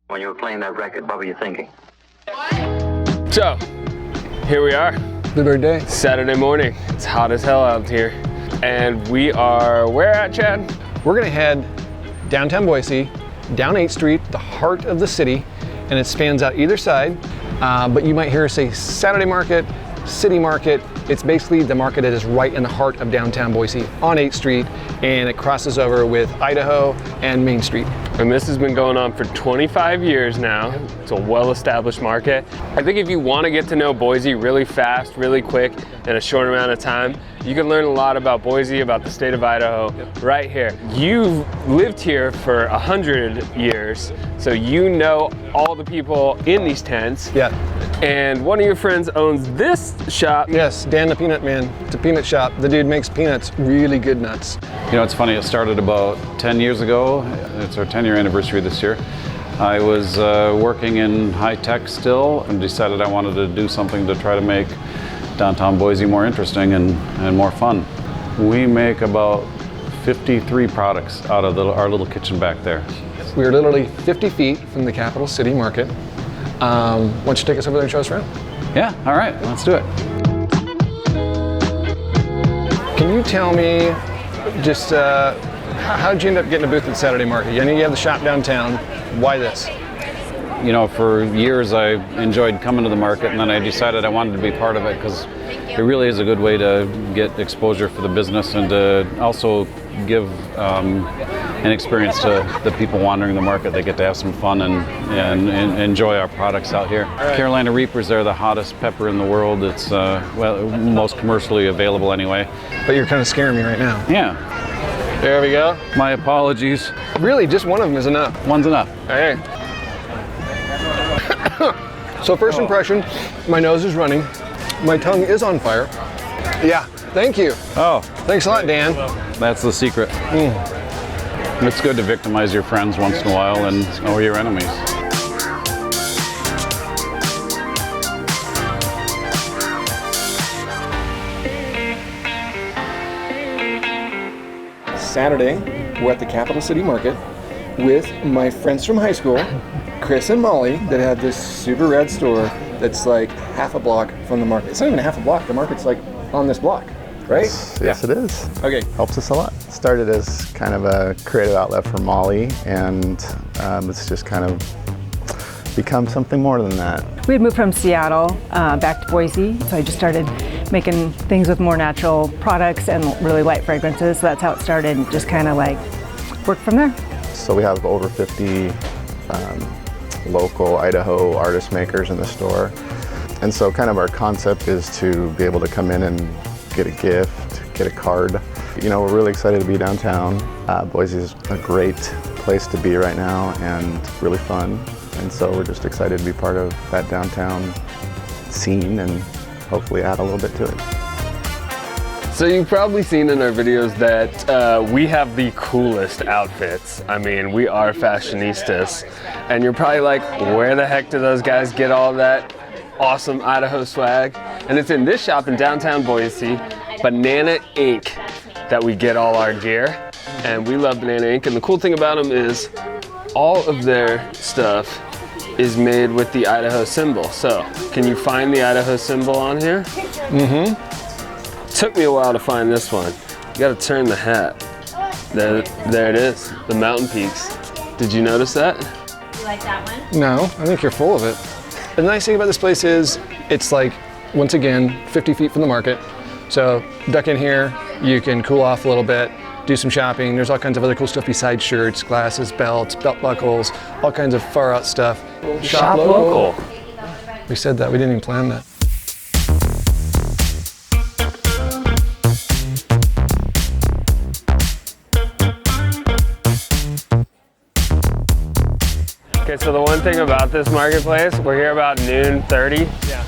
When you were playing that record, what were you thinking? So, here we are. Bluebird Day. Saturday morning. It's hot as hell out here. And we are where at, Chad? We're gonna head downtown Boise, down 8th Street, the heart of the city, and it spans out either side. But you might hear us say Saturday Market, City Market. It's basically the market that is right in the heart of downtown Boise on 8th Street, and it crosses over with Idaho and Main Street. And this has been going on for 25 years now. It's a well-established market. I think if you want to get to know Boise really fast, really quick, in a short amount of time, you can learn a lot about Boise, about the state of Idaho, right here. You've lived here for 100 years, so you know all the people in these tents. Yeah. And one of your friends owns this shop. Yes, Dan the Peanut Man. It's a peanut shop. The dude makes peanuts, really good nuts. You know, it's funny, it started about 10 years ago. It's our 10-year anniversary this year. I was working in high tech still and decided I wanted to do something to try to make downtown Boise more interesting and more fun. We make about 53 products out of our little kitchen back there. We're literally 50 feet from the capital city market. Why don't you take us over there and show us around? Yeah, all right, let's do it. Can you tell me just how did you end up getting a booth at Saturday Market? I know you have the shop downtown. Why this? You know, for years I enjoyed coming to the market, and then I decided I wanted to be part of it because it really is a good way to get exposure for the business and to also give an experience to the people wandering the market. They get to have some fun and enjoy our products out here. Right. Carolina Reapers are the hottest pepper in the world. It's well, most commercially available anyway. But you're kind of scaring me right now. Yeah. There we go. My apologies. Really, just one of them is enough. One's enough. Hey. So first impression, my nose is running. My tongue is on fire. Yeah, thank you. Oh. Thanks a lot, Dan. That's the secret. It's good to victimize your friends once in a while or your enemies. Saturday, we're at the Capital City Market with my friends from high school, Chris and Molly, that have this super rad store that's like half a block from the market. It's not even half a block, the market's like on this block, right? Yes, it is. Okay. Helps us a lot. Started as kind of a creative outlet for Molly, and it's just kind of become something more than that. We had moved from Seattle back to Boise, so I just started making things with more natural products and really light fragrances. So that's how it started, and just kind of like worked from there. So we have over 50 local Idaho artist makers in the store. And so kind of our concept is to be able to come in and get a gift, get a card. You know, we're really excited to be downtown. Boise is a great place to be right now and really fun. And so we're just excited to be part of that downtown scene and hopefully add a little bit to it. So you've probably seen in our videos that we have the coolest outfits. I mean, we are fashionistas. And you're probably like, where the heck do those guys get all that awesome Idaho swag? And it's in this shop in downtown Boise, Banana Inc., that we get all our gear. And we love Banana Inc. And the cool thing about them is all of their stuff is made with the Idaho symbol. So, can you find the Idaho symbol on here? Mm-hmm. Took me a while to find this one. You gotta turn the hat. There it is, the mountain peaks. Did you notice that? You like that one? No, I think you're full of it. The nice thing about this place is it's like, once again, 50 feet from the market. So duck in here, you can cool off a little bit, do some shopping. There's all kinds of other cool stuff besides shirts, glasses, belts, belt buckles, all kinds of far out stuff. Shop local. We said that, we didn't even plan that. Okay, so the one thing about this marketplace, we're here about noon 30. Yeah.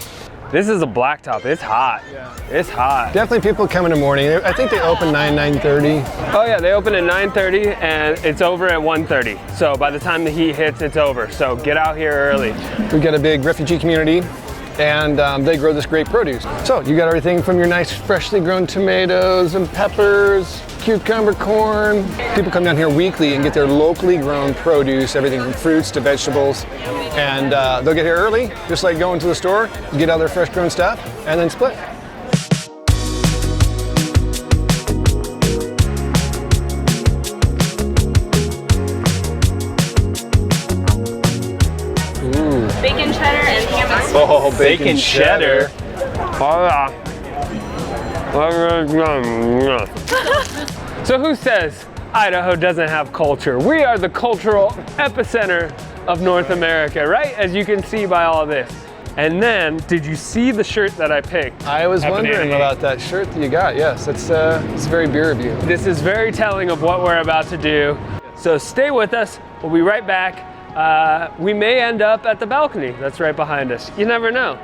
This is a blacktop, it's hot. Yeah. It's hot. Definitely people come in the morning. I think they open 9:30. Oh yeah, they open at 9:30 and it's over at 1:30. So by the time the heat hits, it's over. So get out here early. We've got a big refugee community and they grow this great produce. So you got everything from your nice freshly grown tomatoes and peppers, cucumber, corn. People come down here weekly and get their locally grown produce, everything from fruits to vegetables. And they'll get here early, just like going to the store, get all their fresh grown stuff, and then split. Bacon cheddar and ham and Oh, bacon cheddar. So who says Idaho doesn't have culture? We are the cultural epicenter of North America, right? As you can see by all this. And then, did you see the shirt that I picked? I was wondering about that shirt that you got. Yes, it's very beer of you. This is very telling of what we're about to do. So stay with us. We'll be right back. We may end up at the balcony that's right behind us. You never know.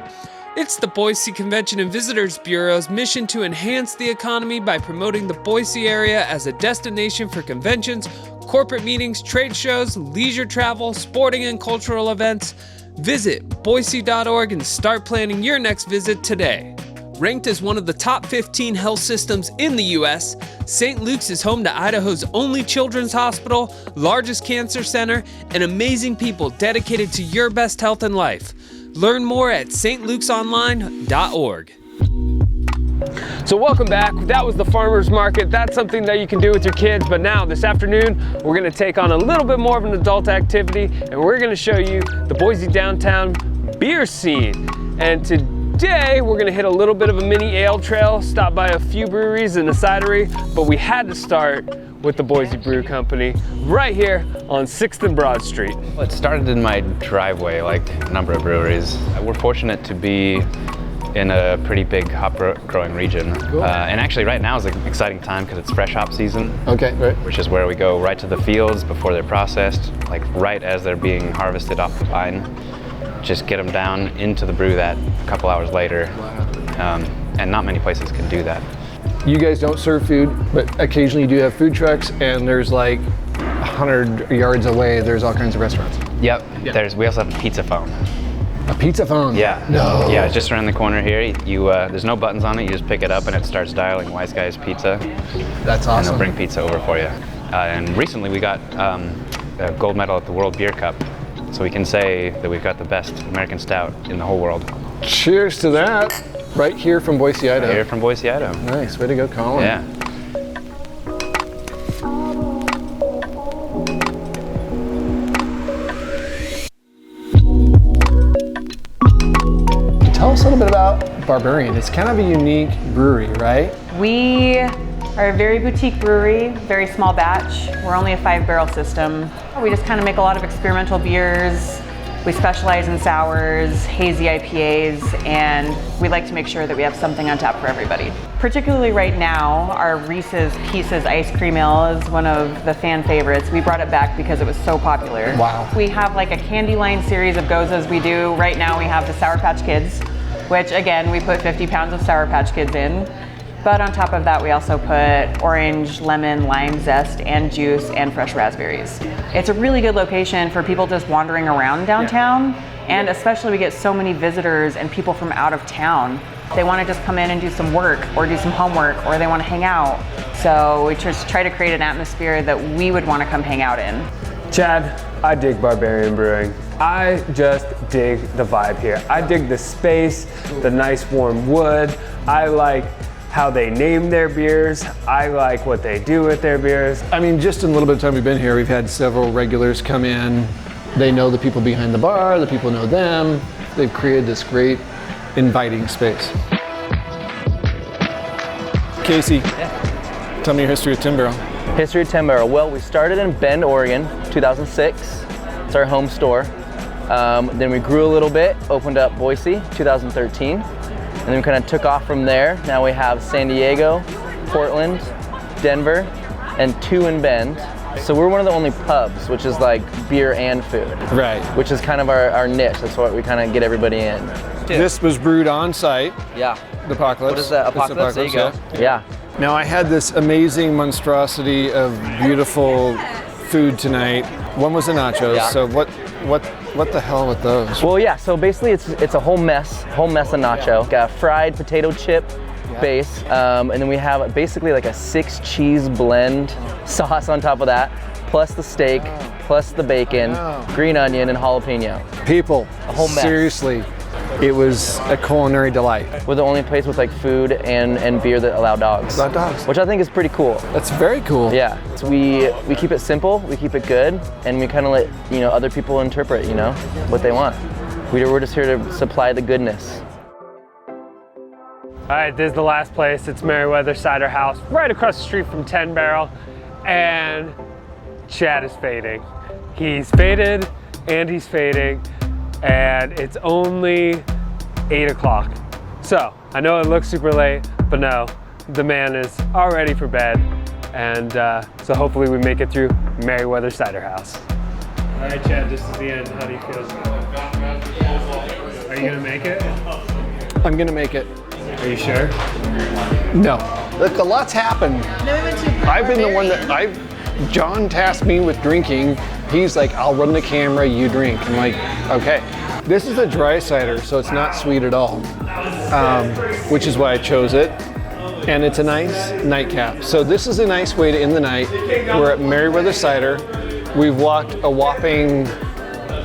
It's the Boise Convention and Visitors Bureau's mission to enhance the economy by promoting the Boise area as a destination for conventions, corporate meetings, trade shows, leisure travel, sporting and cultural events. Visit boise.org and start planning your next visit today. Ranked as one of the top 15 health systems in the U.S., St. Luke's is home to Idaho's only children's hospital, largest cancer center, and amazing people dedicated to your best health and life. Learn more at stlukesonline.org. So welcome back. That was the farmer's market. That's something that you can do with your kids. But now this afternoon, we're gonna take on a little bit more of an adult activity, and we're gonna show you the Boise downtown beer scene. And today, we're gonna hit a little bit of a mini ale trail, stop by a few breweries and a cidery, but we had to start with the Boise Brew Company right here on 6th and Broad Street. Well, it started in my driveway, like a number of breweries. We're fortunate to be in a pretty big hop growing region. Cool. And actually right now is an exciting time because it's fresh hop season. Okay, right. Which is where we go right to the fields before they're processed, like right as they're being harvested off the vine. Just get them down into the brew that a couple hours later. Wow. And not many places can do that. You guys don't serve food, but occasionally you do have food trucks, and there's like 100 yards away, there's all kinds of restaurants. Yep, we also have a pizza phone. A pizza phone? Yeah. No. Yeah, it's just around the corner here. There's no buttons on it, you just pick it up and it starts dialing Wise Guys Pizza. That's And awesome. they'll bring pizza over for you. And recently we got a gold medal at the World Beer Cup. So we can say that we've got the best American stout in the whole world. Cheers to that. Right here from Boise, Idaho. Right here from Boise, Idaho. Nice, way to go, Colin. Yeah. Tell us a little bit about Barbarian. It's kind of a unique brewery, right? We are a very boutique brewery, very small batch. We're only a 5-barrel system. We just kind of make a lot of experimental beers. We specialize in sours, hazy IPAs, and we like to make sure that we have something on tap for everybody. Particularly right now, our Reese's Pieces Ice Cream Ale is one of the fan favorites. We brought it back because it was so popular. Wow. We have like a candy line series of gozas we do. Right now we have the Sour Patch Kids, which again, we put 50 pounds of Sour Patch Kids in. But on top of that, we also put orange, lemon, lime zest, and juice, and fresh raspberries. It's a really good location for people just wandering around downtown, and especially we get so many visitors and people from out of town. They want to just come in and do some work, or do some homework, or they want to hang out. So we just try to create an atmosphere that we would want to come hang out in. Chad, I dig Barbarian Brewing. I just dig the vibe here. I dig the space, the nice warm wood. I like how they name their beers. I like what they do with their beers. I mean, just in a little bit of time we've been here, we've had several regulars come in. They know the people behind the bar, the people know them. They've created this great, inviting space. Casey, tell me your history of Tim Barrel. History of Tim Barrel. Well, we started in Bend, Oregon, 2006. It's our home store. Then we grew a little bit, opened up Boise, 2013. And then we kind of took off from there. Now we have San Diego, Portland, Denver, and 2 in Bend. So we're one of the only pubs, which is like beer and food. Right. Which is kind of our niche. That's what we kind of get everybody in. This was brewed on site. Yeah. The Apocalypse. What is that? Apocalypse? There you go. Yeah. Now I had this amazing monstrosity of beautiful food tonight. One was the nachos. Yeah. So what the hell with those? Well, yeah. So basically, it's a whole mess of nacho. Got a fried potato chip base, and then we have basically like a 6 cheese blend sauce on top of that, plus the steak, plus the bacon, green onion, and jalapeno. People, A whole mess. seriously, it was a culinary delight. We're the only place with like food and beer that allow dogs. Allow dogs. Which I think is pretty cool. That's very cool. Yeah, so we keep it simple, we keep it good, and we kind of let other people interpret what they want. We're just here to supply the goodness. All right, this is the last place. It's Meriwether Cider House, right across the street from 10 Barrel, and Chad is fading. He's faded and he's fading, and it's only 8 o'clock. So I know it looks super late, but no, the man is all ready for bed, and so hopefully we make it through Meriwether Cider House. All right, Chad, this is the end. How do you feel? Are you gonna make it? I'm gonna make it. Are you sure? No. Look, a lot's happened. I've been the one that John tasked me with drinking. He's like, I'll run the camera, you drink. I'm like, okay. This is a dry cider, so it's not sweet at all, which is why I chose it. And it's a nice nightcap. So this is a nice way to end the night. We're at Meriwether Cider. We've walked a whopping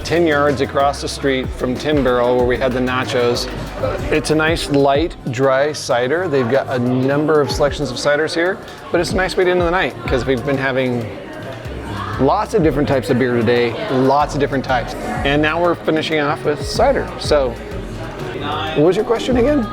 10 yards across the street from 10 Barrel where we had the nachos. It's a nice light, dry cider. They've got a number of selections of ciders here, but it's a nice way to end the night because we've been having lots of different types of beer today, lots of different types. And now we're finishing off with cider. So, what was your question again?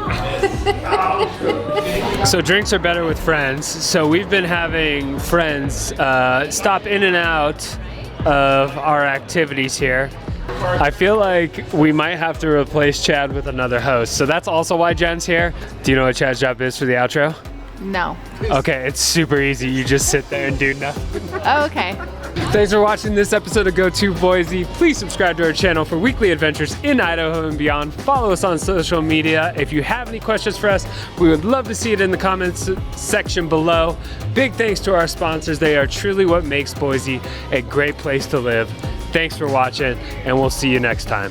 So drinks are better with friends. So we've been having friends stop in and out of our activities here. I feel like we might have to replace Chad with another host. So that's also why Jen's here. Do you know what Chad's job is for the outro? No. Okay, it's super easy. You just sit there and do nothing. Oh, okay. Thanks for watching this episode of Go To Boise. Please subscribe to our channel for weekly adventures in Idaho and beyond. Follow us on social media. If you have any questions for us, we would love to see it in the comments section below. Big thanks to our sponsors. They are truly what makes Boise a great place to live. Thanks for watching, and we'll see you next time.